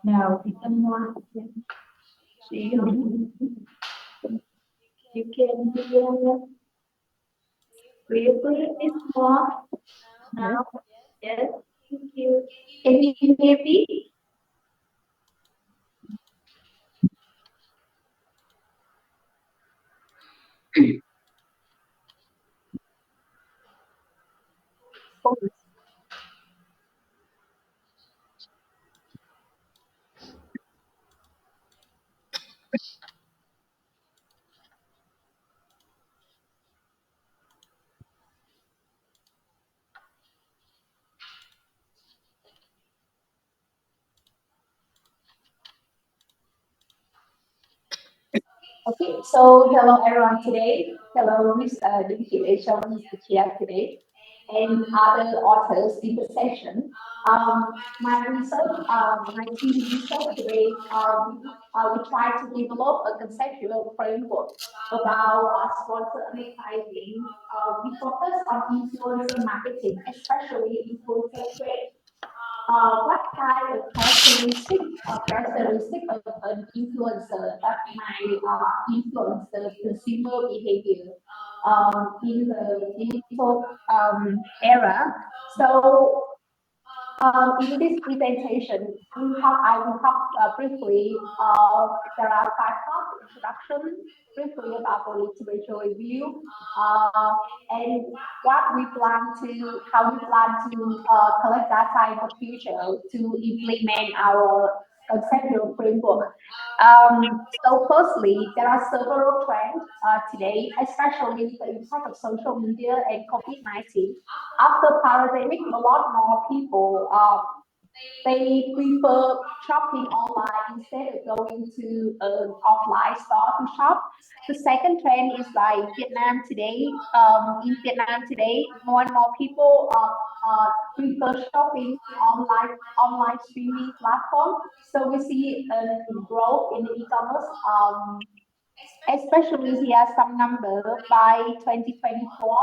Now we can more. See you. You can hear. Will you please more now? Yes. Thank you. Can you hear me? Okay, so hello everyone today. Hello, Miss Dinky Asia, Mr. Chia today, and other authors in the session. My research, my team research today, we try to develop a conceptual framework about sponsor advertising. We focus on influencer marketing, especially influencer trade. What kind of characteristic of an influencer that might influence the consumer behavior in the digital era? So in this presentation, I will talk briefly. There are five parts: introduction, briefly about the literature review, and how we plan to collect data in the future to implement our conceptual framework. So firstly, there are several trends today, especially the impact of social media and COVID-19. After pandemic, a lot more people they prefer shopping online instead of going to an offline store to shop. The second trend is like Vietnam today. In Vietnam today, more and more people prefer shopping online streaming platform. So we see a growth in the e-commerce. Especially here, some number by 2024,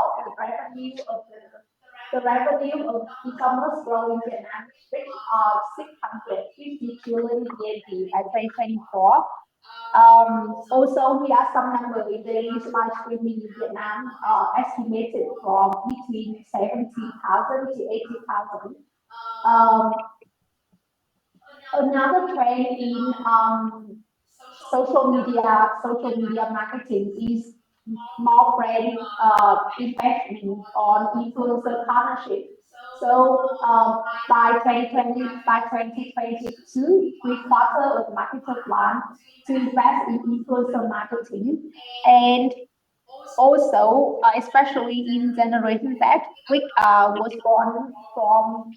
the revenue of e-commerce growing in Vietnam reached 650 trillion VNT by 2024. Also, here are some numbers in daily live streaming in Vietnam, estimated from between 70,000 to 80,000. Um, Another trend in social media marketing is more brand investment on influencer partnership. So by 2022, three-quarters of marketer plan to invest in influencer marketing, and also, especially in Generation Z, which was born from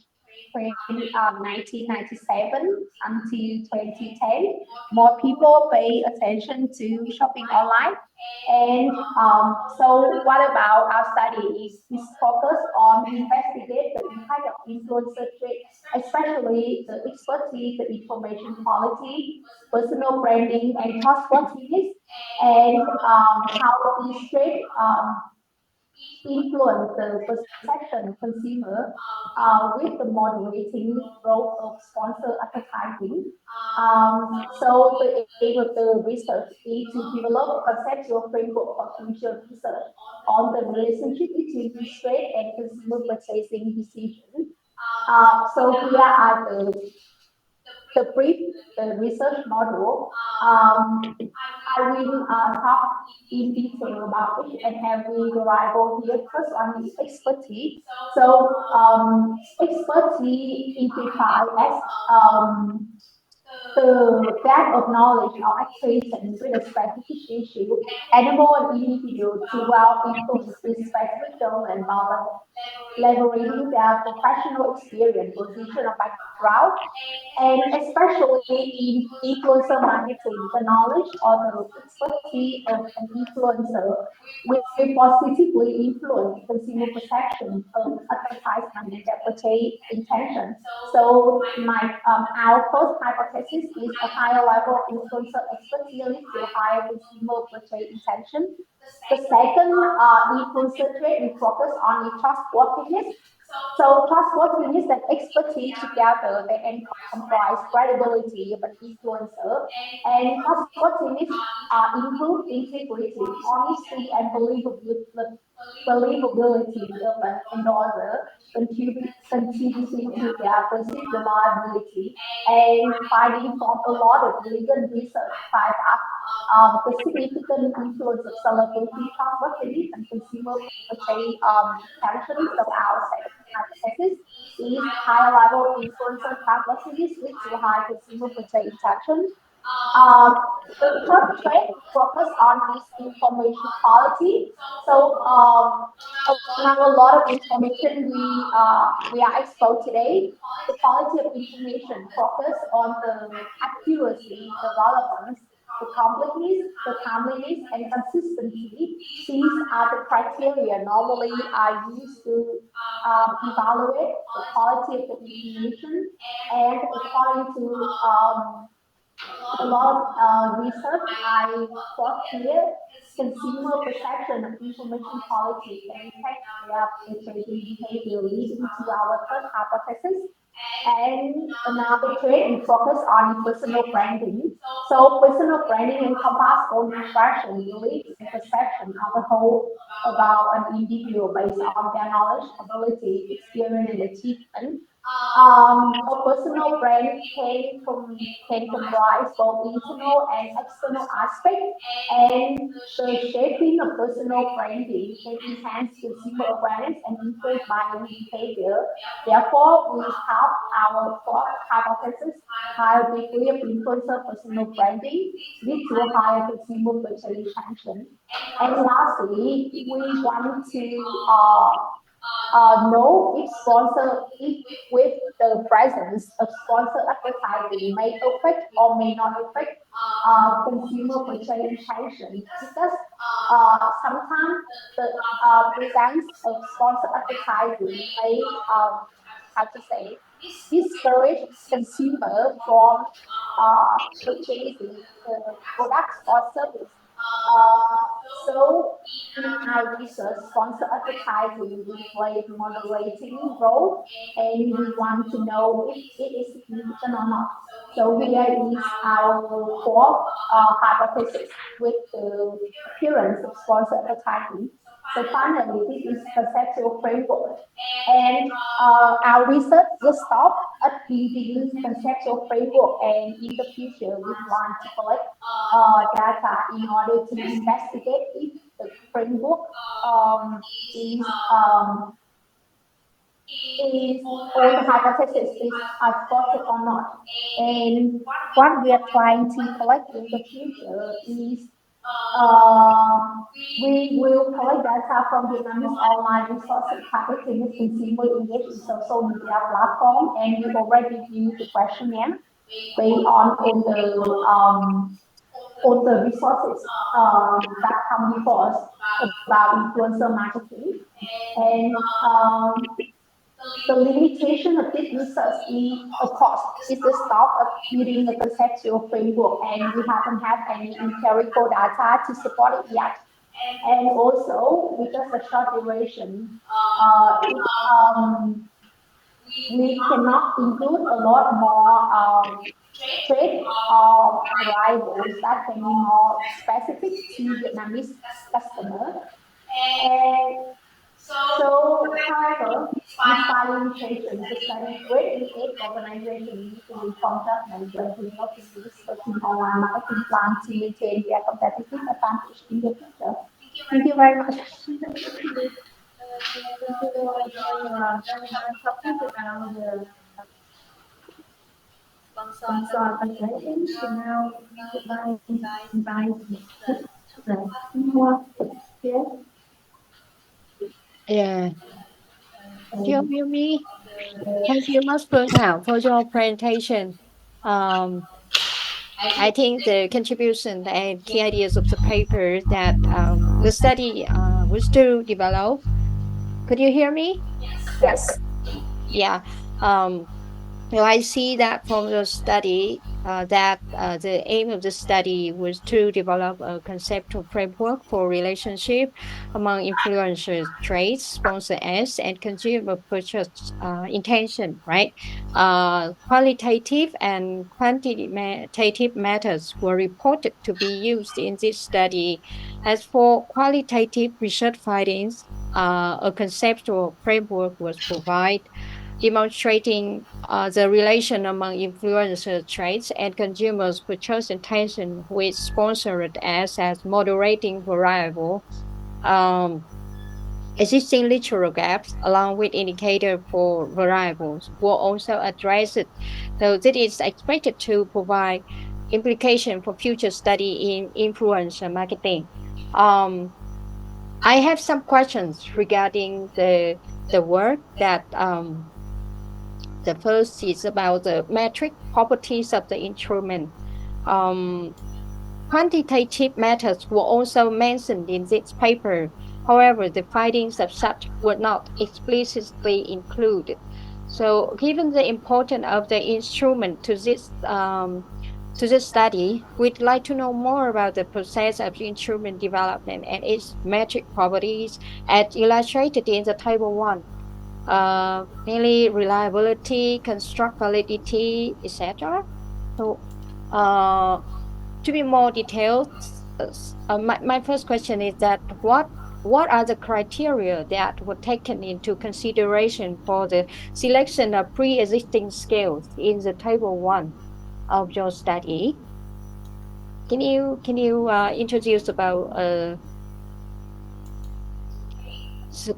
1997 until 2010, more people pay attention to shopping online. And so, what about our study? Is focused on investigate the impact of influencer trade, especially the expertise, the information quality, personal branding, and trustworthiness, and how these trade influence the perception consumer with the moderating growth of sponsor advertising. So the aim of the research is to develop a conceptual framework of future research on the relationship between this trade and consumer purchasing decisions. So here are the brief research model. I will talk in detail about each and every variable here. First one is expertise. So expertise is defined as the depth of knowledge or acquisition with a specific issue, animal and individual to well influence this specific domain by leveraging their professional experience, position, or background, and especially in influencer marketing, the knowledge or the expertise of an influencer will positively influence consumer perception of advertisement and their purchase intention. So our first hypothesis is a higher level of influencer expertise leads to higher consumer purchase intention. The second influencer trait we focus on is trustworthiness. So trustworthiness and expertise together they comprise credibility of an influencer, and trustworthiness improve integrity, honesty, and believability of an endorser, contributing to their perceived reliability. And finding from a lot of legal research find out the significant influence of celebrity trustworthiness and consumer purchase intentions of our second hypothesis is high level influencer trustworthiness leads to high consumer purchase intention. um, the third trait focus on is information quality. So among a lot of information we are exposed today, the quality of information focus on the accuracy, the relevance, the completeness, the timeliness, and consistency. These are the criteria normally are used to evaluate the quality of the information. And according to a lot of research I thought here, consumer perception of information quality can impact their purchasing behavior, leading to our third hypothesis. And another trait we focus on personal branding. So personal branding encompasses own impression, beliefs, and perception of the whole about an individual based on their knowledge, ability, experience, and achievement. A personal brand can comprise both internal and external aspects, and the shaping of personal branding can enhance consumer awareness and influence buying behavior. Therefore, we have our fourth hypothesis: higher degree of influencer personal branding lead to a higher consumer purchase intention. And lastly, we want to know if sponsor if with the presence of sponsor advertising may affect or may not affect consumer purchase intention, because sometimes the presence of sponsor advertising may how to say discourage consumer from purchasing the products or service. So in our research, sponsor advertising will play a moderating role, and we want to know if it is significant or not. So here is our fourth hypothesis with the appearance of sponsor advertising. So finally, this is conceptual framework. And our research will stop at building conceptual framework, and in the future, we want to collect data in order to investigate if the framework um, is um, is or the hypothesis is supported or not. And what we are trying to collect in the future is uh, we will collect data from Vietnamese online resources targeting the consumer engaged in social media platform, and we already used the questionnaire based on the resources that come before us about influencer marketing. And the limitation of this research is, of course, is the start of building a conceptual framework, and we haven't had any empirical data to support it yet. And also, because the short duration, we cannot include a lot more trade or variables that can be more specific to Vietnamese customer. And so, however, despite limitations, the study greatly aid organizations to inform judgment when developing research in online marketing plans to maintain their competitive advantage in the future. Thank you very much. Thank you for your very nice topic about the sponsor advertising. So now we would like to invite the more yes, Yeah, do you hear me? Thank you much, Phương Thảo, for your presentation. Um, I think the contribution and key ideas of the paper that the study was to develop. Could you hear me? Yes. Yeah. Um, Well, I see that from the study that the aim of the study was to develop a conceptual framework for relationship among influencers, trades, sponsor ads, and consumer purchase intention, right? Qualitative and quantitative methods were reported to be used in this study. As for qualitative research findings, a conceptual framework was provided demonstrating the relation among influencer traits and consumers' purchase intention with sponsored ads as moderating variable. Um, Existing literal gaps, along with indicator for variables, were also addressed. So this is expected to provide implication for future study in influencer marketing. Um, I have some questions regarding the work that the first is about the metric properties of the instrument. Um, Quantitative methods were also mentioned in this paper. However, the findings of such were not explicitly included. So, given the importance of the instrument to this study, we'd like to know more about the process of instrument development and its metric properties, as illustrated in the table one, mainly reliability, construct validity, etc. So, to be more detailed, my first question is that what are the criteria that were taken into consideration for the selection of pre-existing scales in the table one of your study? Can you introduce about the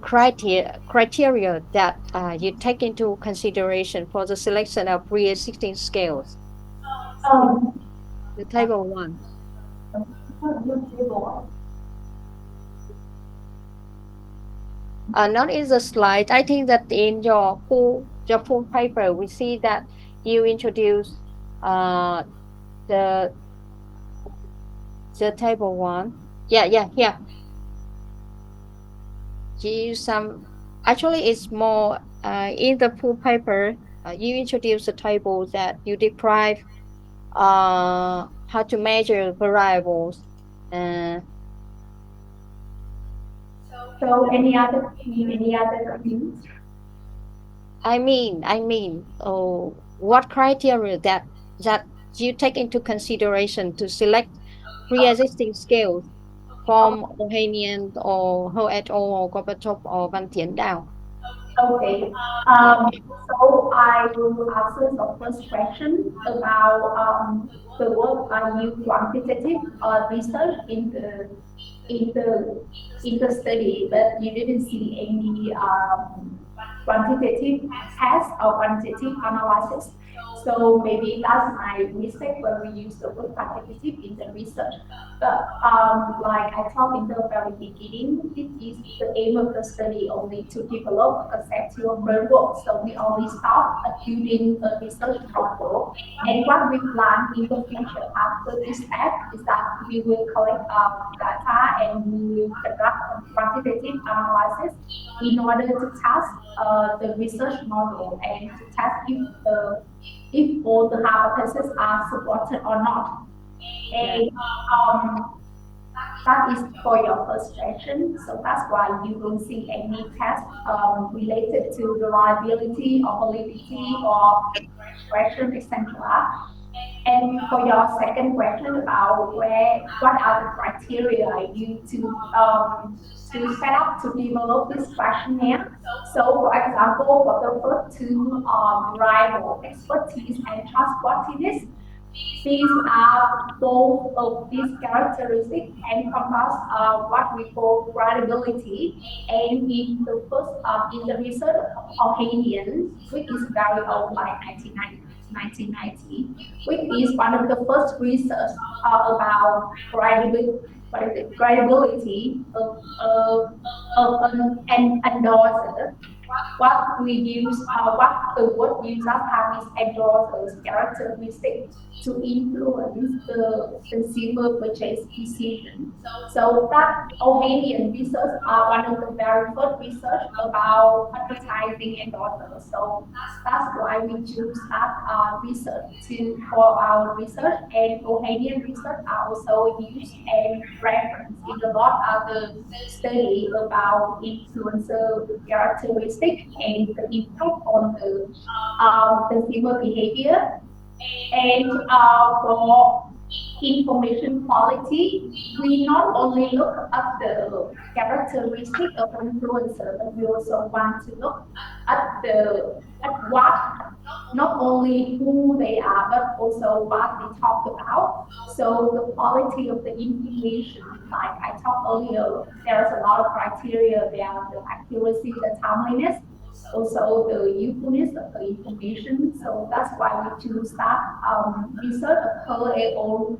criteria that you take into consideration for the selection of pre-existing scales? Um, The table one. Not in the slide. I think that in your full paper, we see that you introduce uh the the table one. Yeah. You some actually it's more in the full paper. You introduce a table that you describe how to measure variables. Uh, so any other comments? what criteria that you take into consideration to select pre-existing scales from Ohanian or Ho et al. Or Gorbachev or Van Tien Dao? Okay. Yeah. So I will answer the first question about the work are you quantitative research in the in the study, but you didn't see any quantitative test or quantitative analysis. So maybe that's my mistake when we use the word quantitative in the research. But like I talked in the very beginning, this is the aim of the study only to develop a conceptual framework. So we only start building a research framework. And what we plan in the future after this step is that we will collect data and we will conduct a quantitative analysis in order to test the research model and to test if all the hypotheses are supported or not. And that is for your first question. So that's why you don't see any test related to reliability or validity or expression, etc. And for your second question about what are the criteria you to set up to develop this questionnaire. So, for example, for the first two variable expertise and trustworthiness, these are both of these characteristics encompass what we call credibility. And in the first, in the research of Hanian, which is very old, like 1990, which is one of the first research about credibility, what is it, credibility of an endorser. what the word users have is endorsers characteristic to influence the consumer purchase decision. So that Ohanian research are one of the very first research about advertising endorsers. So that's why we choose that research for our research, and Ohanian research are also used and referenced in a lot of other study about influencer characteristic and the impact on the consumer behavior. And for information quality, we not only look at the characteristic of influencer, but we also want to look at what, not only who they are, but also what they talk about. So the quality of the information, like I talked earlier, there's a lot of criteria there: the accuracy, the timeliness, also the usefulness of the information. So that's why we choose that research occurred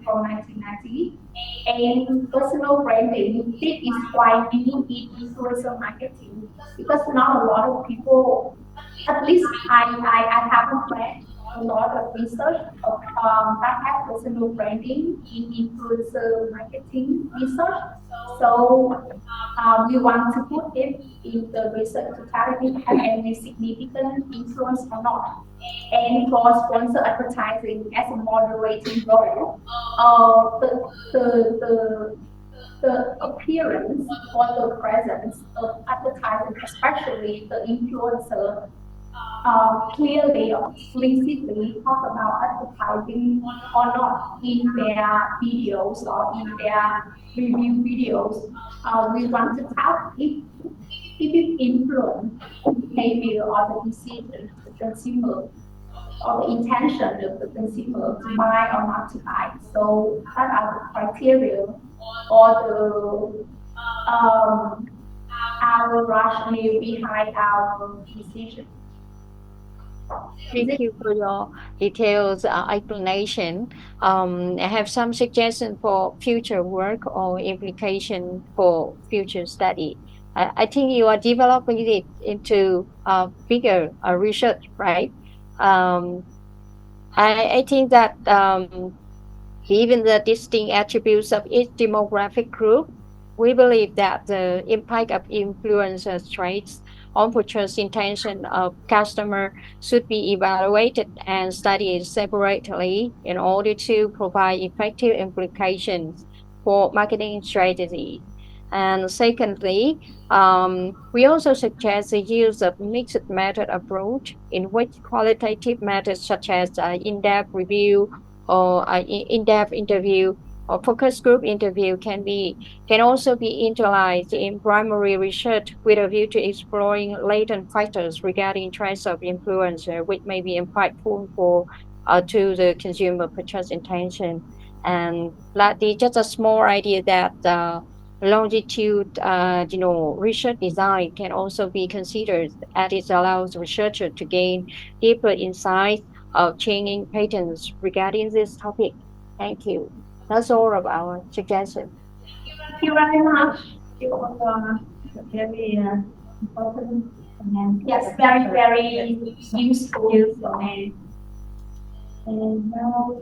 from 1990. And personal branding, this is quite new in influencer marketing because not a lot of people, at least I haven't read a lot of research of that have personal branding in influencer marketing research. So we want to put it in the research to tell if it has any significant influence or not. And for sponsor advertising as a moderating role, the appearance or the presence of advertising, especially the influencer, clearly or explicitly talk about advertising or not in their videos or in their review videos. We want to test if it influence behavior or the decision of the consumer or the intention of the consumer to buy or not to buy. So that are the criteria or our rationale behind our decision. Thank you for your detailed explanation. I have some suggestions for future work or implication for future study. I think you are developing it into bigger research, right? Um, I think that given the distinct attributes of each demographic group, we believe that the impact of influencer traits on purchase intention of customer should be evaluated and studied separately in order to provide effective implications for marketing strategy. And secondly, we also suggest the use of mixed method approach in which qualitative methods such as in-depth review or in-depth interview or focus group interview can also be utilized in primary research with a view to exploring latent factors regarding trends of influencer, which may be impactful for to the consumer purchase intention. And lastly, just a small idea that longitude, research design can also be considered as it allows researchers to gain deeper insight of changing patterns regarding this topic. Thank you. That's all of our suggestion. Thank you very much. It was very important and yes, very, very useful. And now